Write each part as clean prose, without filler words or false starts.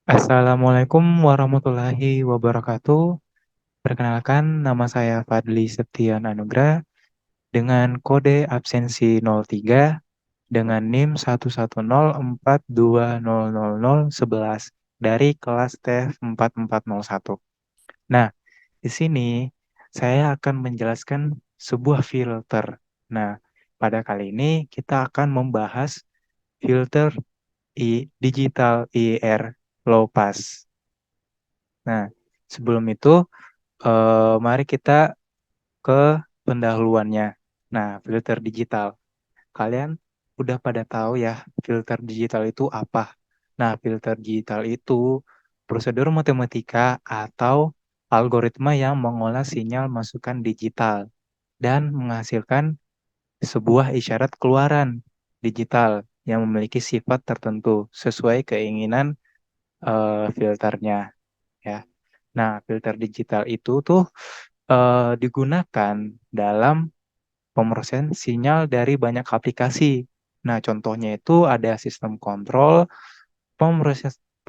Assalamualaikum warahmatullahi wabarakatuh. Perkenalkan, nama saya Fadli Septian Anugrah dengan kode absensi 03 dengan NIM 110420011 dari kelas TEF 4401. Nah, di sini saya akan menjelaskan sebuah filter. Nah, pada kali ini kita akan membahas filter digital IR low pass. Nah, sebelum itu mari kita ke pendahuluannya. Nah, filter digital. Kalian udah pada tahu ya, filter digital itu apa? Nah, filter digital itu prosedur matematika atau algoritma yang mengolah sinyal masukan digital dan menghasilkan sebuah isyarat keluaran digital yang memiliki sifat tertentu sesuai keinginan filternya ya. Nah, filter digital itu tuh digunakan dalam pemrosesan sinyal dari banyak aplikasi. Nah, contohnya itu ada sistem kontrol,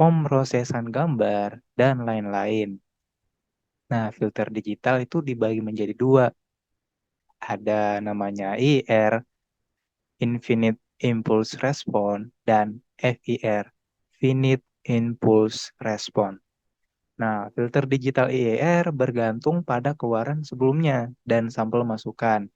pemrosesan gambar, dan lain-lain. Nah, filter digital itu dibagi menjadi dua. Ada namanya IR, Infinite Impulse Response, dan FIR, Finite Impulse Response. Nah, filter digital IR bergantung pada keluaran sebelumnya dan sampel masukan.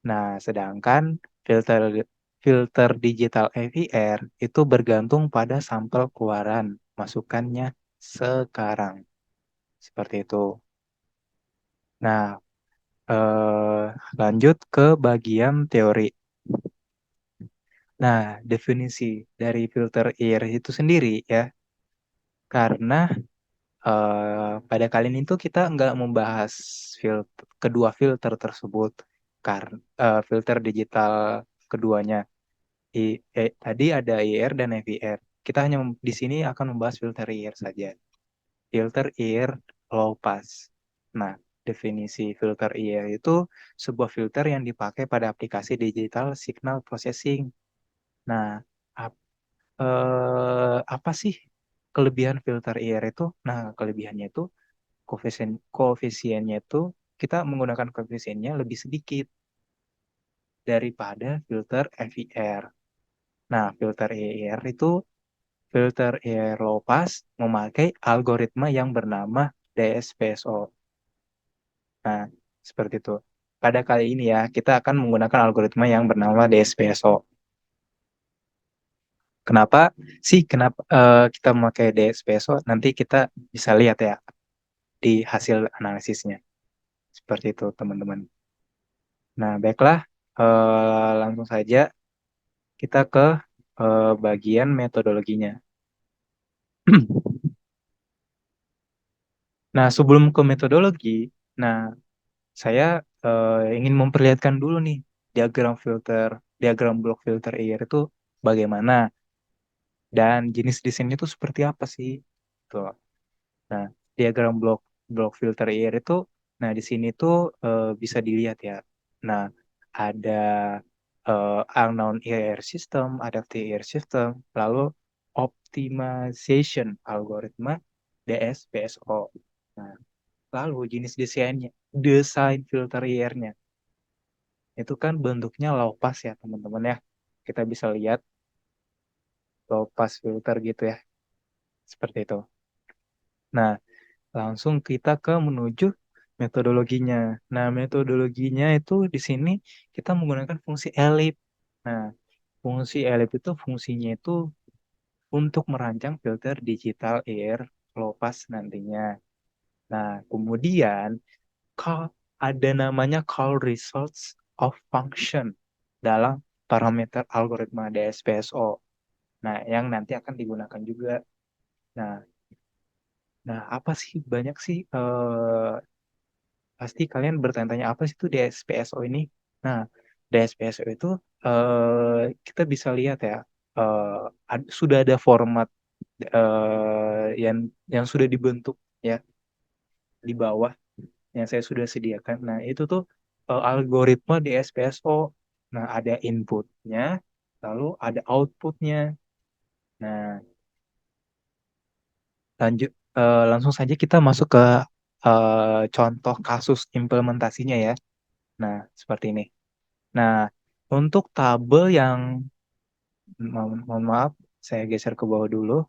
Nah, sedangkan filter filter digital AVR itu bergantung pada sampel keluaran masukannya sekarang. Seperti itu. Nah, eh, lanjut ke bagian teori. Nah, definisi dari filter IR itu sendiri ya, karena pada kali ini tuh kita nggak membahas kedua filter tersebut, karena filter digital keduanya. Tadi ada IR dan FIR. Kita hanya di sini akan membahas filter IR saja. Filter IR low pass. Nah, definisi filter IR itu sebuah filter yang dipakai pada aplikasi digital signal processing. Nah, ap- apa sih kelebihan filter IR itu? Nah, kelebihannya itu koefisiennya itu kita menggunakan koefisiennya lebih sedikit daripada filter FIR. Nah, filter IR itu filter air low pass memakai algoritma yang bernama DSPSO. Nah, seperti itu. Pada kali ini ya, kita akan menggunakan algoritma yang bernama DSPSO. Kenapa kenapa kita memakai DSPSO? Nanti kita bisa lihat ya di hasil analisisnya. Seperti itu, teman-teman. Nah, baiklah, langsung saja kita ke bagian metodologinya. Nah, sebelum ke metodologi, nah saya ingin memperlihatkan dulu nih diagram blok filter air itu bagaimana dan jenis desainnya itu seperti apa sih? Tuh. Nah, diagram blok blok filter air itu, nah di sini tuh bisa dilihat ya. Nah, ada unknown air system, adaptive air system, lalu optimization algoritma DSPSO. Nah, lalu jenis desainnya, desain filter airnya itu kan bentuknya low pass ya teman-teman ya. Kita bisa lihat low pass filter gitu ya, seperti itu. Nah, langsung kita ke menuju metodologinya. Nah, metodologinya itu di sini kita menggunakan fungsi elip. Nah, fungsi elip itu fungsinya itu untuk merancang filter digital air low pass nantinya. Nah, kemudian call, ada namanya call results of function dalam parameter algoritma DSPSO. Nah, yang nanti akan digunakan juga. Nah, nah apa sih banyak sih pasti kalian bertanya-tanya apa sih itu DSPSO ini? Nah, DSPSO itu kita bisa lihat ya sudah ada format yang sudah dibentuk ya di bawah yang saya sudah sediakan. Nah, itu tuh algoritma DSPSO. Nah, ada inputnya, lalu ada outputnya. Nah, Lanjut, langsung saja kita masuk ke contoh kasus implementasinya ya. Nah, seperti ini. Nah, untuk tabel yang, mohon maaf, saya geser ke bawah dulu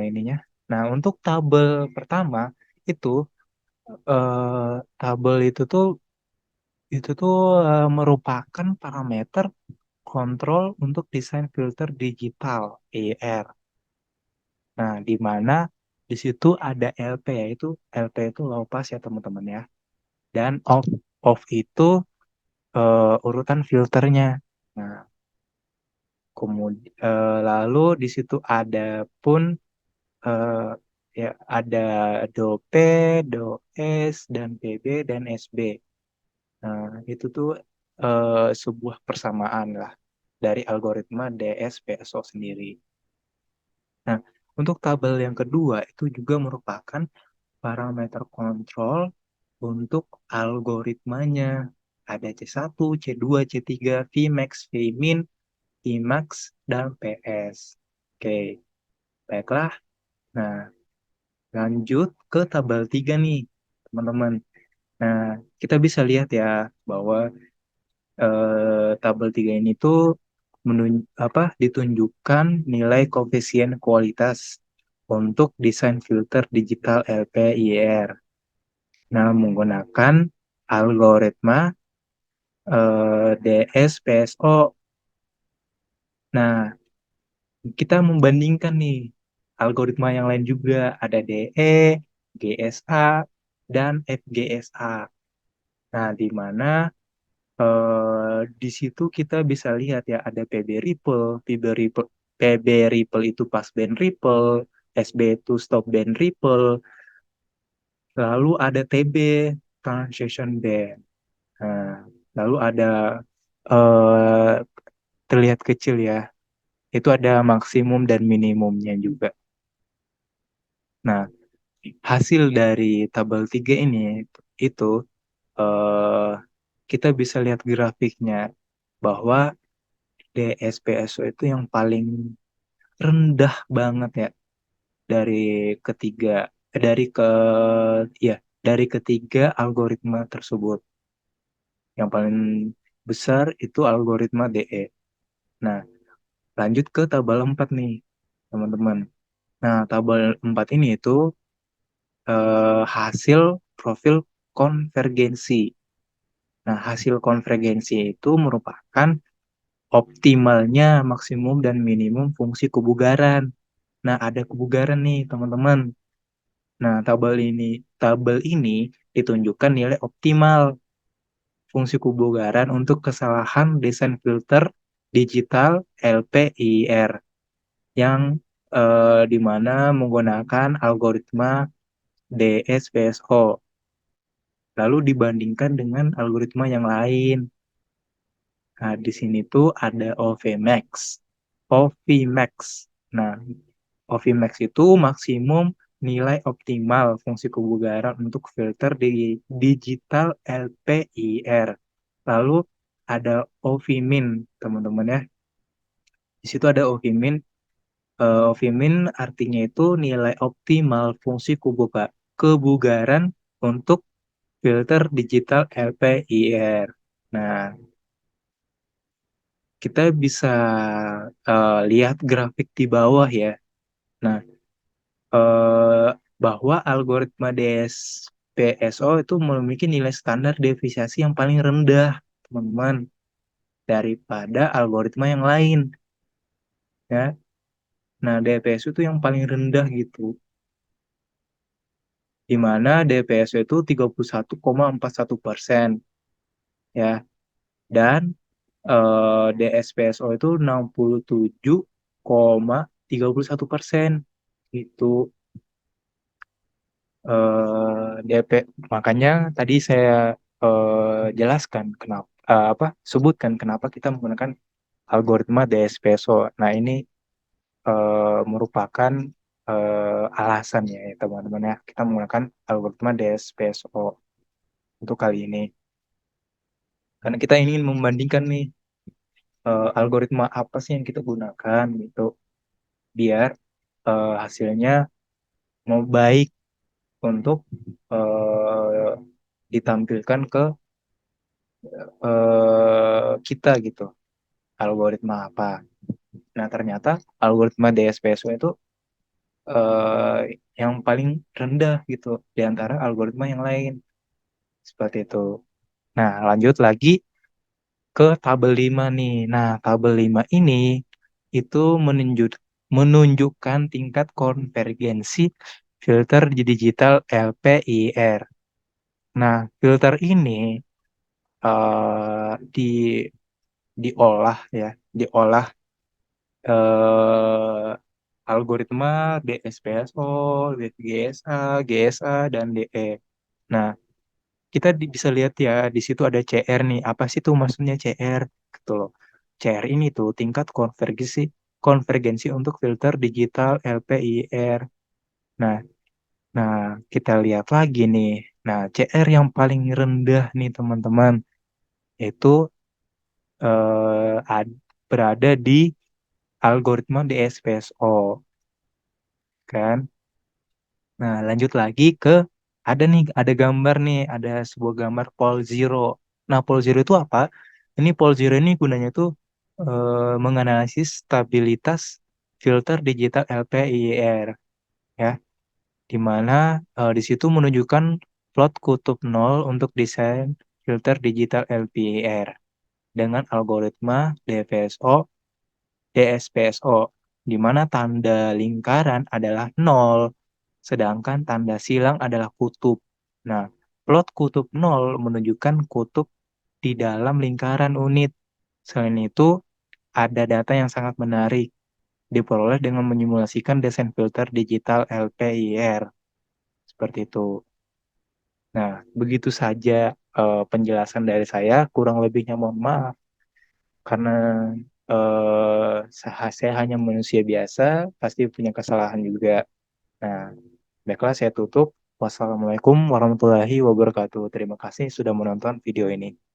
ininya. Nah, untuk tabel pertama itu, tabel itu tuh merupakan parameter kontrol untuk desain filter digital AR. Nah, di mana di situ ada LP, yaitu LP itu low pass ya teman-teman ya. Dan off itu urutan filternya. Nah, kemudian lalu di situ ada pun eh, ya ada DOP, DOS, dan PB dan SB. Nah, itu tuh sebuah persamaan lah dari algoritma DSPSO sendiri. Nah, untuk tabel yang kedua itu juga merupakan parameter kontrol untuk algoritmanya. Ada C1, C2, C3, Vmax, Vmin, Emax, dan PS. Oke, baiklah. Nah, lanjut ke tabel 3 nih, teman-teman. Nah, kita bisa lihat ya bahwa tabel 3 ini tuh ditunjukkan nilai koefisien kualitas untuk desain filter digital LPIR. Nah, menggunakan algoritma DSPSO. Nah, kita membandingkan nih algoritma yang lain juga. Ada DE, GSA, dan FGSA. Nah, di mana di situ kita bisa lihat ya ada PB Ripple itu pas band Ripple, SB itu stop band Ripple, lalu ada TB transition band. Nah, lalu ada eh, terlihat kecil ya, itu ada maksimum dan minimumnya juga. Nah, hasil dari tabel 3 ini itu eh, kita bisa lihat grafiknya bahwa DSPSO itu yang paling rendah banget ya dari ketiga dari ke ya dari ketiga algoritma tersebut. Yang paling besar itu algoritma DE. Nah, lanjut ke tabel 4 nih, teman-teman. Nah, tabel 4 ini itu hasil profil konvergensi. Nah, hasil konvergensi itu merupakan optimalnya maksimum dan minimum fungsi kebugaran. Nah, ada kebugaran nih, teman-teman. Nah, tabel ini ditunjukkan nilai optimal fungsi kebugaran untuk kesalahan desain filter digital LPIR yang di mana menggunakan algoritma DSPSO. Lalu dibandingkan dengan algoritma yang lain. Nah, di sini tuh ada OVMax. OVMax. Nah, OVMax itu maksimum nilai optimal fungsi kebugaran untuk filter di digital LPIR. Lalu ada OVMin, teman-teman ya. Di situ ada OVMin. OVMin artinya itu nilai optimal fungsi kebugaran untuk filter digital LPIR. Nah, kita bisa lihat grafik di bawah ya. Nah, eh, bahwa algoritma DSPSO itu memiliki nilai standar deviasi yang paling rendah, teman-teman, daripada algoritma yang lain, ya. Nah, DPSO itu yang paling rendah gitu, di mana DPSO itu 31,41%, ya, dan DSPSO itu 67,31%, gitu. DP. Makanya tadi saya jelaskan kenapa sebutkan kenapa kita menggunakan algoritma DSPSO. Nah, ini merupakan alasan ya teman-teman ya kita menggunakan algoritma DSPSO untuk kali ini. Karena kita ingin membandingkan nih algoritma apa sih yang kita gunakan gitu biar hasilnya mau baik untuk eh, ditampilkan ke kita gitu, algoritma apa. Nah, ternyata algoritma DSPSO itu eh, yang paling rendah gitu di antara algoritma yang lain. Seperti itu. Nah, lanjut lagi ke tabel 5 nih. Nah, tabel 5 ini itu menunjukkan tingkat konvergensi filter di digital LPIR. Nah, filter ini di diolah ya, diolah algoritma DSPSO, GSA, GSA, dan DE. Nah, kita bisa lihat ya, di situ ada CR nih. Apa sih tuh maksudnya CR? Gitu loh. CR ini tuh tingkat konvergensi untuk filter digital LPIR. Nah, nah kita lihat lagi nih. Nah, CR yang paling rendah nih teman-teman itu berada di algoritma DSPSO kan. Nah, lanjut lagi ke ada nih, ada gambar nih, ada sebuah gambar pol zero. Nah, pol zero itu apa? Ini pol zero ini gunanya tuh menganalisis stabilitas filter digital LPIR ya, di mana di situ menunjukkan plot kutub nol untuk desain filter digital LPIR dengan algoritma DSPSO, di mana tanda lingkaran adalah nol, sedangkan tanda silang adalah kutub. Nah, plot kutub nol menunjukkan kutub di dalam lingkaran unit. Selain itu, ada data yang sangat menarik diperoleh dengan menyimulasikan desain filter digital LPIR. Seperti itu. Nah, begitu saja penjelasan dari saya. Kurang lebihnya mohon maaf karena saya hanya manusia biasa, pasti punya kesalahan juga. Nah, baiklah saya tutup. Wassalamualaikum warahmatullahi wabarakatuh. Terima kasih sudah menonton video ini.